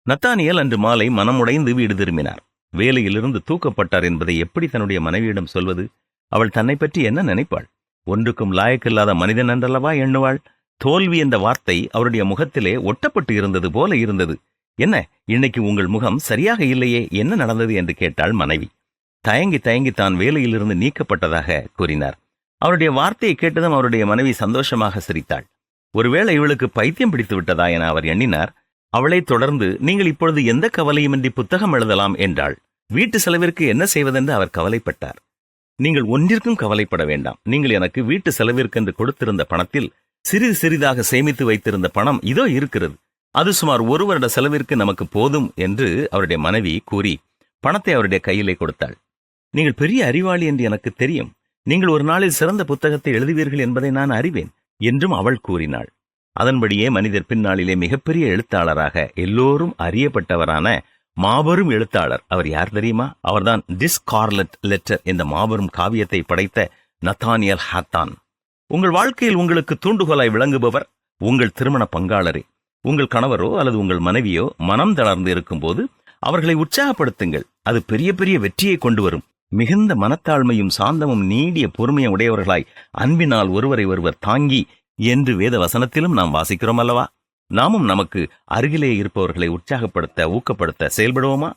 நத்தானியேல் அன்று மாலை மனமுடைந்து வீடு திரும்பினார். வேலையிலிருந்து தூக்கப்பட்டார் என்பதை எப்படி தன்னுடைய மனைவியிடம் சொல்வது? அவள் தன்னை பற்றி என்ன நினைப்பாள்? ஒன்றுக்கும் லாயக்கில்லாத மனிதன் என்றல்லவா எண்ணுவாள். தோல்வி என்ற வார்த்தை அவருடைய முகத்திலே ஒட்டப்பட்டு இருந்தது போல இருந்தது. என்ன, இன்னைக்கு உங்கள் முகம் சரியாக இல்லையே, என்ன நடந்தது என்று கேட்டாள் மனைவி. தயங்கி தயங்கி தான் வேலையிலிருந்து நீக்கப்பட்டதாக கூறினார். அவருடைய வார்த்தையை கேட்டதும் அவருடைய மனைவி சந்தோஷமாக சிரித்தாள். ஒருவேளை இவளுக்கு பைத்தியம் பிடித்து விட்டதா என அவர் எண்ணினார். அவளை தொடர்ந்து, நீங்கள் இப்பொழுது எந்த கவலையுமின்றி புத்தகம் எழுதலாம் என்றாள். வீட்டு செலவிற்கு என்ன செய்வதென்று அவர் கவலைப்பட்டார். நீங்கள் ஒன்றிற்கும் கவலைப்பட வேண்டாம். நீங்கள் எனக்கு வீட்டு செலவிற்கென்று கொடுத்திருந்த பணத்தில் சிறிது சிறிதாக சேமித்து வைத்திருந்த பணம் இதோ இருக்கிறது. அது சுமார் 1 வருட செலவிற்கு நமக்கு போதும் என்று அவருடைய மனைவி கூறி பணத்தை அவருடைய கையிலே கொடுத்தாள். நீங்கள் பெரிய அறிவாளி என்று எனக்கு தெரியும். நீங்கள் ஒரு நாளில் சிறந்த புத்தகத்தை எழுதுவீர்கள் என்பதை நான் அறிவேன் என்றும் அவள் கூறினாள். அதன்படியே மனிதர் பின்னாளிலே மிகப்பெரிய எழுத்தாளராக எல்லோரும் அறியப்பட்டவரான மாபெரும் எழுத்தாளர். அவர் யார் தெரியுமா? அவர்தான் தி ஸ்கார்லட் லெட்டர் என்ற மாபெரும் காவியத்தை படைத்த நத்தானியேல் ஹாத்தான். உங்கள் வாழ்க்கையில் உங்களுக்கு தூண்டுகோலாய் விளங்குபவர் உங்கள் திருமண பங்காளரே. உங்கள் கணவரோ அல்லது உங்கள் மனைவியோ மனம் தளர்ந்து இருக்கும்போது அவர்களை உற்சாகப்படுத்துங்கள். அது பெரிய பெரிய வெற்றியை கொண்டு வரும். மிகுந்த மனத்தாழ்மையும் சாந்தமும் நீடிய பொறுமையும் உடையவர்களாய் அன்பினால் ஒருவரை ஒருவர் தாங்கி என்று வேத வசனத்திலும் நாம் வாசிக்கிறோம் அல்லவா? நாமும் நமக்கு அருகிலே இருப்பவர்களை உற்சாகப்படுத்த, ஊக்கப்படுத்த செயல்படுவோமா?